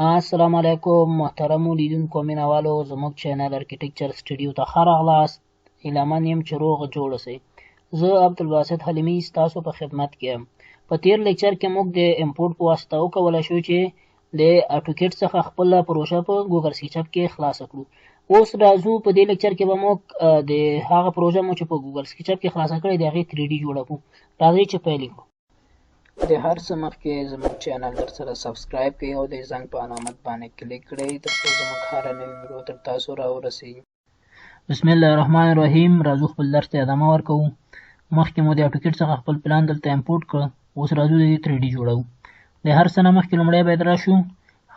السلام علیکم محترمو لیدونکو مینهوالو، زموږ چینل ارکیټیکچر سټډیو ته ښه راغلاست. هیلهمن یم چې روغ جوړ اوسئ. زه عبدالباسط حلیمي ستاسو په خدمت کې یم. په تیر لیکچر کې موږ د امپورټ په واسطه وکولی شو چې د اټوکیټ څخه خپله پروژه په ګوګل سکیچ اپ کې خلاصه کړو. اوس راځو په دې لیکچر کې به موږ د هغه پروژه مو چې په ګوګل سکیچ اپ کې خلاصه کړې د هغې 3D جوړه کړو. راځئ چې پیل کړو. د هر څه مخکې زموږ چینل در سره سبسکرایب کړئ او د زنګ په علامت باندې کلیک کړئ ترڅو زموږ هره نوې ویډیو تر تاسو راورسیږي. بسم الله الرحمن الرحیم. راځو خپل درس ته ادامه ورکوو. مخکې مو د اټوکیټ څخه خپل پلان دلته امپورټ کړ. اوس راځو د 3D جوړو. د هر څه نه مخکې لومړی باید راشو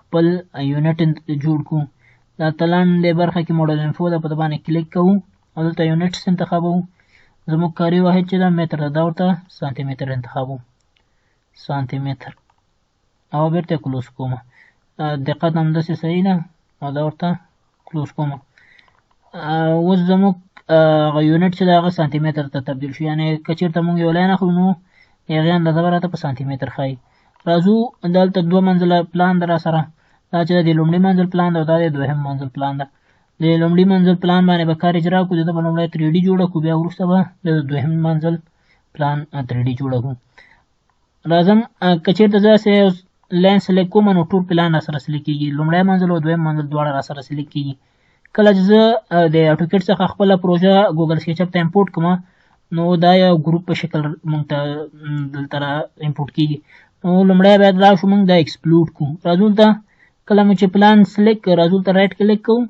خپل یونټ جوړ کړو. دا لاندې برخه کې موډل انفو ده، په ده باندې کلیک کوو او دلته یونټس انتخابوو. زموږ کاري واحد چې ده متر ده، دا ورته سانتي متر انتخابوو. سانتي متر او بیرته کلوز کوم. دقت همداسې صحیح ده او دا ورته کلوز کوم. اوس زموږ هغه یونټ چې ده هغه سانتي متر ته تبدیل شو، یعنې که چېرته موږ یو لاین اخلو نو د هغې اندازه به راته په سانتي متر ښایي. راځو دلته دوه منزله پلان ده راسره. دا چې د لومړي منزل پلان ده او دا د دوهم منزل پلان ده. د لومړي منزل پلان باندې به کار اجرا کړو، دلته به لومړی 3D جوړه کړو، بیا وروسته به د دوهم منزل پلان 3D جوړه کړو. راځم که چېرته زه داسې لاین سلیکټ کوم نو ټول پلان راسره سلیکټ کېږي. لومړی منزل او دویم منزل دواړه راسره سلیکټ کېږي. کله چې زه د اټوکیټ څخه خپله پروژه ګوګل سکیچ اپ ته امپورټ کړم نو دا یو ګروپ په شکل موږ ته دلته را امپورټ کېږي. نو لومړی باید راشو موږ دا ایکسپلوډ کړو. راځو دلته کله مو چې پلان سلیکټ کړو راځو دلته رایټ کلیک کوو.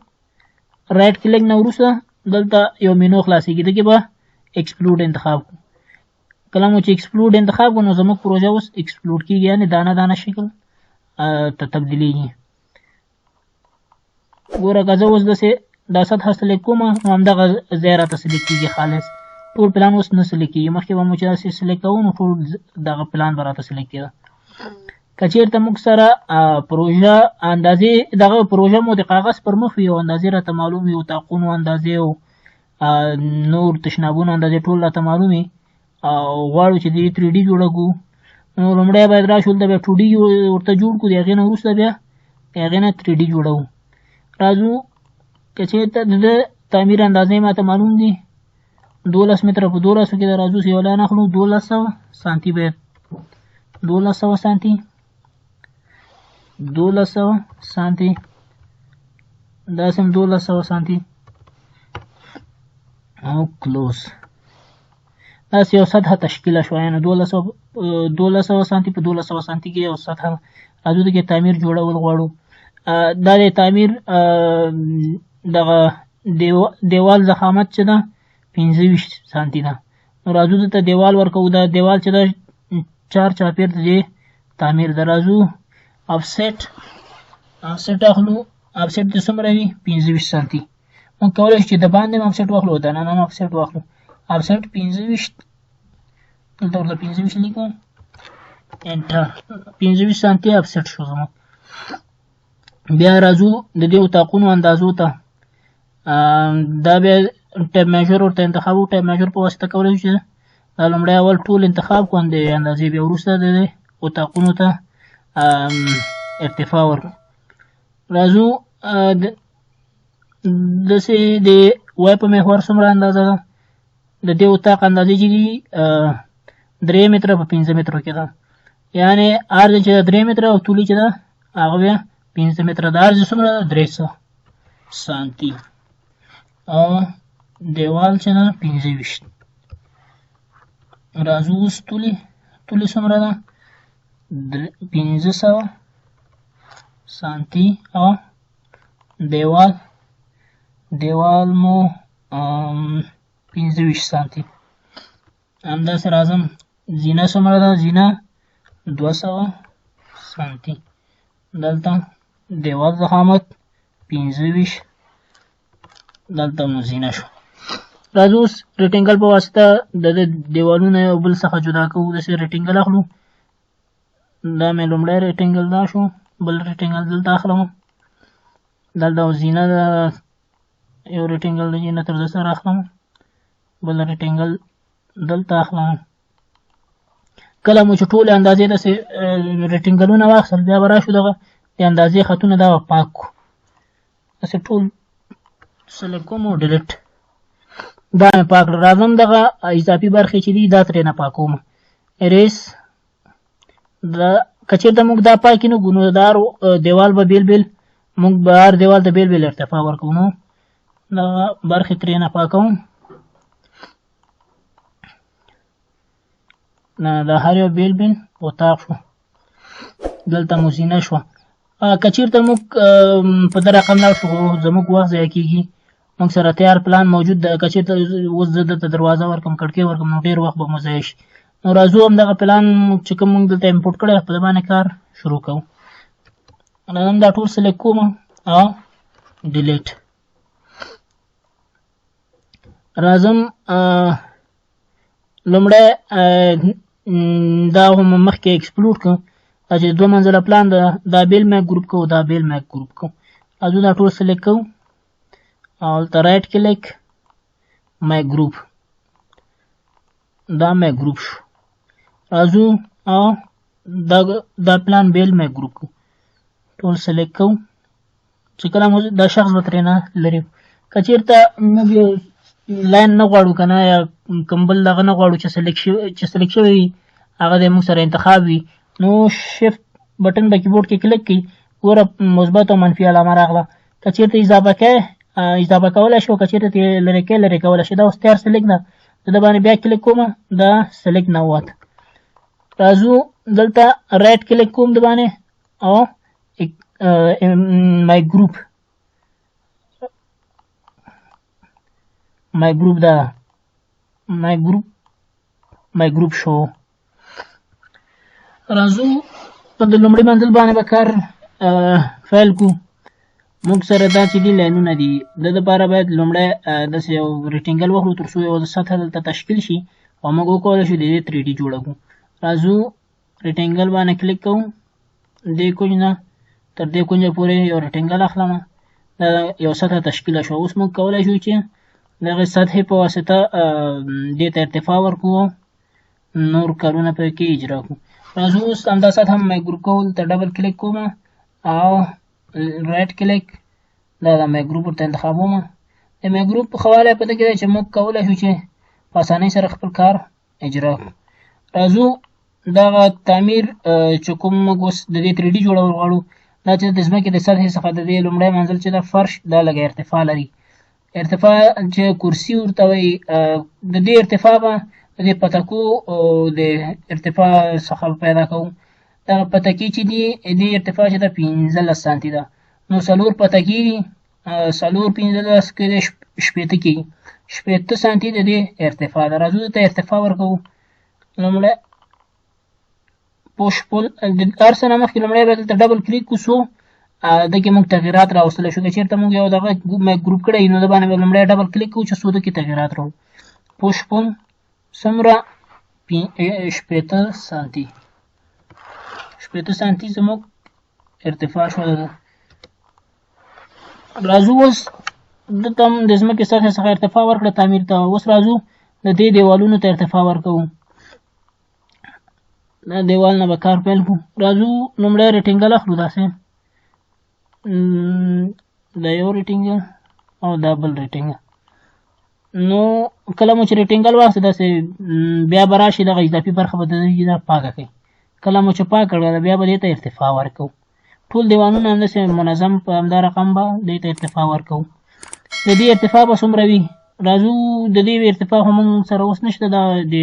رایټ کلیک نه وروسته دلته یو مینو خلاصېږي، دغې به ایکسپلوډ انتخاب کړو. کله مو چې ایکسپلوډ انتخاب کړو نو زموږ پروژه اوس ایکسپلوډ کېږي، یعنې دانه دانه شکل ته تبدیلېږي. ګوره که زه اوس داسې دا سطحه سلیکټ کوم نو همدغه ځای راته سلیکټ کېږي خالص. ټول پلان اوس نه سلیکټ کېږي. مخکې به مو چې داسې سلیکټ کوو نو ټول دغه پلان به راته سلیکټ کېده. که چېرته موږ سره پروژه اندازې دغه پروژه مو د کاغذ پر مخ وي او اندازې راته معلوم وي، اتاقونو اندازې او نور تشنابونو اندازې ټول راته معلوم وي او غواړو چې دې 3D جوړه کړو نو لومړی باید راشو دلته بیا 2D ورته جوړ کړو، د هغې نه وروسته بیا د هغې نه 3D جوړوو. راځو که چېرته د ده تعمیر اندازې ماته معلوم دي 12 متره په 1200 کې ده. راځو یو لاین اخلو 1200 سانتي باید 1200 سانتي 1200 سانتي داسې هم 1200 سانتي او کلوز. داسې یو سطحه تشکیله شوه، یعنې 1200 سانتي په 1200 سانتي کې یو سطحه. راځو دغې تعمیر جوړول غواړو. دا د تعمیر دغه دیوال ضخامت چې ده 25 سانتي ده. نو راځو دلته دیوال ورکوو. دا دیوال چې ده 4 چاپېر د دې تعمیر ده. راځو افسیټ اخلو. افسیټ د څومره وي 25 سانتي. موږ کولی شو چې د باندې هم افسیټ واخلو او دننه هم افسیټ واخلو. افسیټ 25 دلته ورته 25 لیکو انټر 25 سانتي افسیټ شو زموږ. بیا راځو د دې اتاقونو اندازو ته. دا بیا ټیب میجر ورته انتخابو. ټیب میجر په واسطه کولی شو چې دا لومړی اول ټول انتخاب کړو د اندازې، بیا وروسته د اتاقونو ته ارتفاع ورکړو. راځو داسې د وای په محور څومره اندازه ده. د دې اتاق اندازې چې دي 3 متره په 15 مترو کې ده، یعنې عرض چې ده 3 متره او طولي چې ده هغه بیا 15 متره ده. عرض څومره ده 300 سانتي او دیوال چې ده 25. راځو اوس طولي څومره ده 500 سانتي او دیوال مو 25 سانتي. همداسې راځم زینه څومره ده. زینه 200 سانتي. دلته دیوال ضخامت 25 دلته مو زینه شو. راځو اوس ریکټنګل په واسطه د دیوالونه یو بل څخه جدا کوو. داسې ریکټنګل اخلو. دا مې لومړی ریکټنګل دا شو، بل ریکټنګل دلته اخلم. دلته زینه ده، یو ریکټنګل د زینه تر ده سره اخلم، بل ریکټنګل دلته اخلم. کله مو چې ټولې اندازې داسې ریکټنګلونه واخیستل بیا به راشو دغه د اندازې خطونه دا پاک کړو. داسې ټول سلیکټ کوم او ډیلیټ. دا مې پاک کړل. راځم دغه اضافي برخې چې دي دا ترېنه پاکوم. اریس دا که چېرته موږ دا پاکې نه کړو نو د هر دیوال به بیل بیل موږ به هر دیوال ته بیل بیل ارتفاع ورکوو. نو دغه برخې ترېنه پاکوم. دا هر یو بیل بیل اتاق شو. دلته مو زینه شوه. که چېرته موږ په ده رقم لاړ شو خو زموږ وخت ضایع کېږي. موږ سره تیار پلان موجود ده. که چېرته اوس زه دلته دروازه ورکړم کړکۍ ورکړم نو ډېر وخت به مو ضایع شي. نو راځو همدغه پلان چې کوم موږ دلته امپورټ کړی په ده باندې کار شروع کوو. راځم دا ټول سلیکټ کوم او ډیلیټ. راځم لومړی دا هم مخکې ایکسپلور کړو. دا چې دوه منزله پلان ده دا بیل میک ګروپ کوو دا بیل میک ګروپ کوو. راځو دا ټول سلیکټ کوو او هلته رایټ کلیک میک ګروپ. دا میک ګروپ شو. راځو او دا پلان بیل میک ګروپ کوو. ټول سلیکټ کوو چې کله مو دا شخص به ترېنه لرې. که چېرته موږ یو لاین نه غواړو که نه یا کوم بل دغه نه غواړو چې سلیکټ شوی وي هغه د موږ سره انتخاب وي نو شفت بټن به کیبورډ کې کلیک کړئ. ګوره مثبت او منفي علامه راغله. که چېرته اضافه کولی شو که چېرته ترې لرې کولی شي. دا اوس تیار سلیکټ ده. زه د باندې بیا کلیک کوم دا سلیکټ نه ووت. راځو دلته رایټ کلیک کوم د باندې او مای ګروپ دا مای ګروپ شو. راځو په د لومړي منزل باندې به کار فایل کو. موږ سره دا چې دي لاینونه دي د دپاره باید لومړی داسې یو ریکټینګل واخلو تر څو یو سطحه دلته تشکیل شي او موږ وکولی شو د دې 3D جوړه کړو. راځو ریکټینګل باندې کلیک کوو. دې کونج نه تر دې کونجه پورې یو ریکټینګل اخلم. دا یو سطحه تشکیله شوه. اوس موږ کولی شو چې دغې سطحې په واسطه دې ته ارتفاع ورکړو نور کارونه پکې اجرا کړو. راځو اوس همدا سطحه مای ګروپ کوو. دلته ډبل کلیک کوم او رایټ کلیک دا د مای ګروپ ورته انتخابوم. د مای ګروپ ښه والی په دې کې دی چې موږ کولی شو چې په اسانۍ سره خپل کار اجرا کړو. راځو دغه تعمیر چې کوم موږ اوس د دې 3D جوړول غواړو دا چې د ځمکې د سطحې څخه د دې لومړی منزل چې ده فرش دا لږه ارتفاع لري. ارتفاع چې کرسي ورته وایي د دې ارتفاع به د دې پتکو د ارتفاع څخه پیدا کوو. دغه پتکې چې دي دې ارتفاع چې ده 15 سانتي ده. نو 4 پتکې دي 4 15 کې دی 80 کېږي 80 سانتي د دې ارتفاع ده. راځو دلته ارتفاع ورکوو. لومړی پوش پول هر څه نه مخکې لومړی به دلته ډبل کلیک وسو دغې موږ تغیرات راوستلی شو. که چېرته موږ یو دغه ګروپ کړی نو د باندې به لومړی ډبل کلیک کوو چې څو دغې تغیرات راوړو. پوش پول څومره 80 سانتي 80 سانتي زموږ ارتفاع شوه. راځو اوس دلته هم د ځمکې سطحې څخه ارتفاع ورکړه تعمیر ته. اوس راځو د دې دیوالونو ته ارتفاع ورکوو. دا دیوال نه به کار پیل کړو. راځو لومړی ریکټینګل اخلو داسې دا یو ریکټینګل او دا بل ریکټینګل. نو کله مو چې ریکټینګل واخلئ داسې بیا به راشي دغه اضافي برخه به د دې نه پاکه کړئ. کله مو چې پاک کړله بیا به دې ته ارتفاع ورکوو. ټول دیوالونه همداسې منظم په همدا رقم به دې ته ارتفاع ورکوو. د دې ارتفاع به څومره وي؟ راځو د دې ارتفاع خو موږ سره اوس نشته. دا د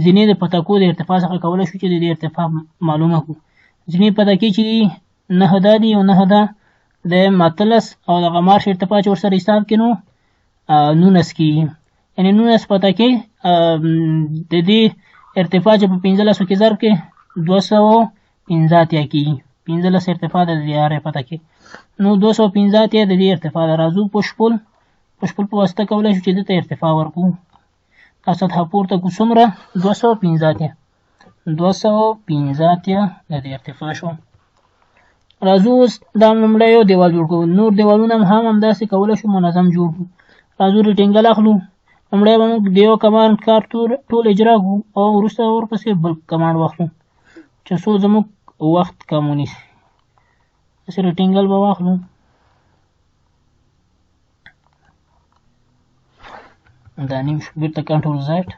زینې د پتکو د ارتفاع څخه کولی شو چې د دې ارتفاع معلومه کړو. زینې پتکې چې دي 9 دا دي او 9 دا د 13 او دغه مارش ارتفاع چې ورسره حساب کړو 19 کېږي. یعنې 19 پتکې د دې ارتفاع چې په 15 کې ضرب کې 215 کېږي. 15 ارتفاع ده د دې هرې پتکې. نو 215 د دې ارتفاع ده. راځو پوش پول په واسطه کولی شو چې دې ته ارتفاع ورکړو. دا سطحه پورته کړو څومره 215 د دې ارتفاع شو. راځو اوس دا لومړی یو دیوال جوړ کړو. نور دیوالونه هم همداسې کولی شو منظم جوړ کړو. راځو ریکټینګل اخلو. لومړی به موږ د یو کمانډ کار ټول اجرا کړو او وروسته ورپسې بل کمانډ واخلو چې څو زموږ وخت کم ونیسي. داسې ریکټینګل به واخلو. دا نیم شو، بیرته کنټرول زیډ.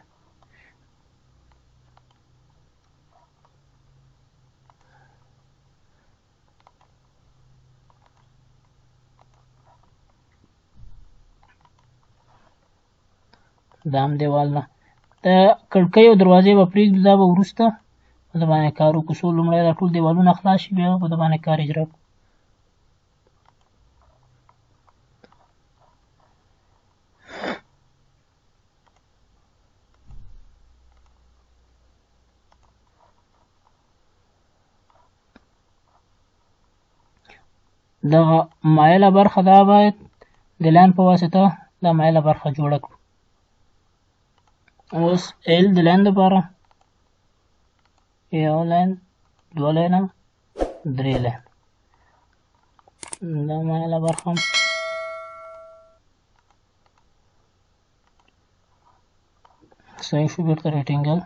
دا هم دیوال نه، د کړکۍ او دروازې به پرېږدو، دا به وروسته په ده باندې کار وکړو. څو لومړی دا ټول دیوالونه خلاص شي، بیا به په ده باندې کار اجرا کړو. دغه مایله برخه دا باید د لاین په واسطه دا مایله برخه جوړه کړو. اوس ایل د لاین دپاره یو لاین، دوه لاینه، درې لاین. دا مایله برخه صحیح شو. بیرته ریکټینګل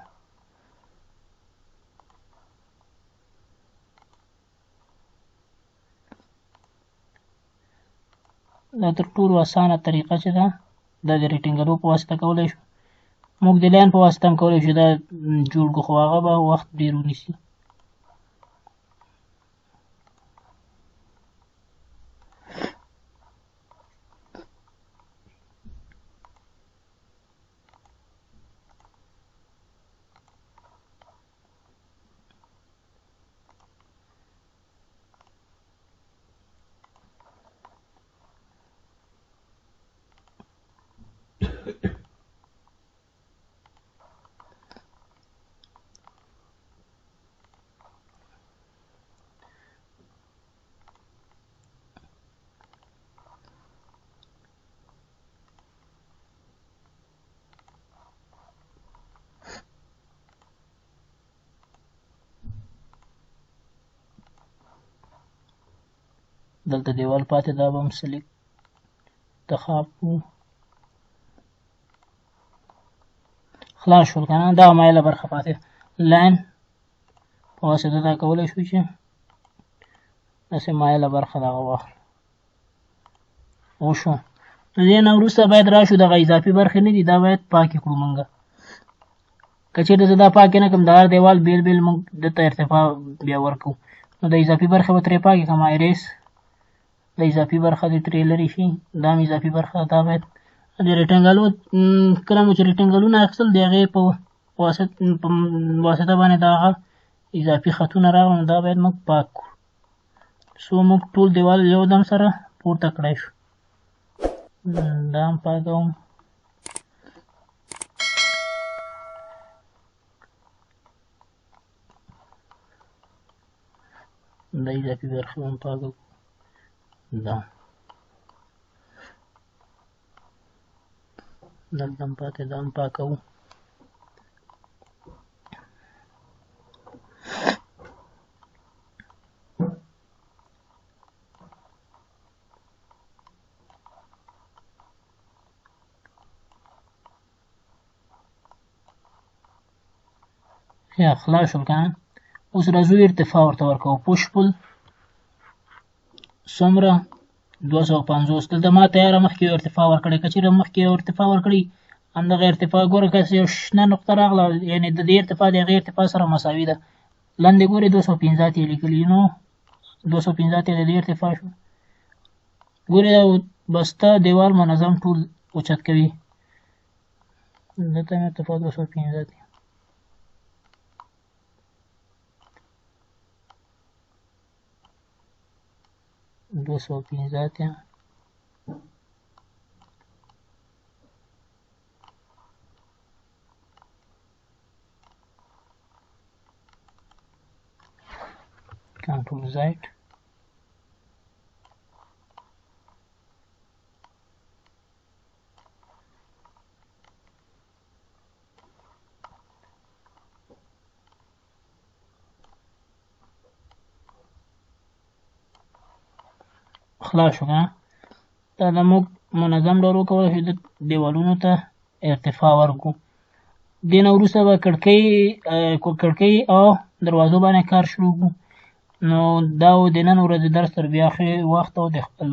دا تر ټولو اسانه طریقه چې ده دا د ریکټینګلو په واسطه کولی شو. موږ د لاین په واسطه هم کولی شو دا جوړ کړو، خو هغه به وخت ډېر ونیسي. دلته دیوال پاتې، دا به هم سلیکټ انتخاب کړو. خلاص شول که نه. دا مایله برخه پاتې لاین په واسطه دا کولی شو چې داسې مایله برخه دغه واخلو. وشو. د دې نه وروسته باید راشو دغه اضافي برخې نه دي، دا باید پاکې کړو موږ. که چېرته زه دا پاکې نه کړم، د هر دیوال بیل بیل موږ دته ارتفاع بیا ورکوو، نو د اضافي برخې به ترې پاکې کړم. ایریس د اضافي برخه دې ترې لرې شي. دا هم اضافي برخه دا باید د ریکټینګلو کله مو چې ریکټینګلونه اخیستل د هغې په واسطه باندې د هغه اضافي خطونه راغلل، دا باید موږ پاک کړو. څو موږ ټول دیوال یو دم سره پورته کړی شو. دا هم پاکوم. دا اضافي برخې هم پاکوو. دا دلته هم پاتې، دا هم پاکوو. یا خلاص شول که نه. اوس راځو ارتفاع ورته ورکوو. پوش پل څومره 250. دلته ما تیاره مخکې یو ارتفاع ورکړی. که چېرې مخکې یو ارتفاع ورکړي، همدغه ارتفاع ګوره که یو شنه نقطه راغله، یعنې د دې ارتفاع د هغې ارتفاع سره مساوي ده. لاندې ګورې 250 یې لیکلي، نو 250 یې د دې ارتفاع شو. ګورې دا بسته دیوال منظم ټول اوچت کوي. دلته مې ارتفاع 250 دی. کنټرول زیډ. خلاص شو که نه. دا د موږ منظم ډول وکولی شو دیوالونو ته ارتفاع ورکړو. دې نه وروسته به کړکۍ او دروازو باندې کار شروع کړو. نو دا و د نن ورځې درس تر بیا ښې وخت او د خپل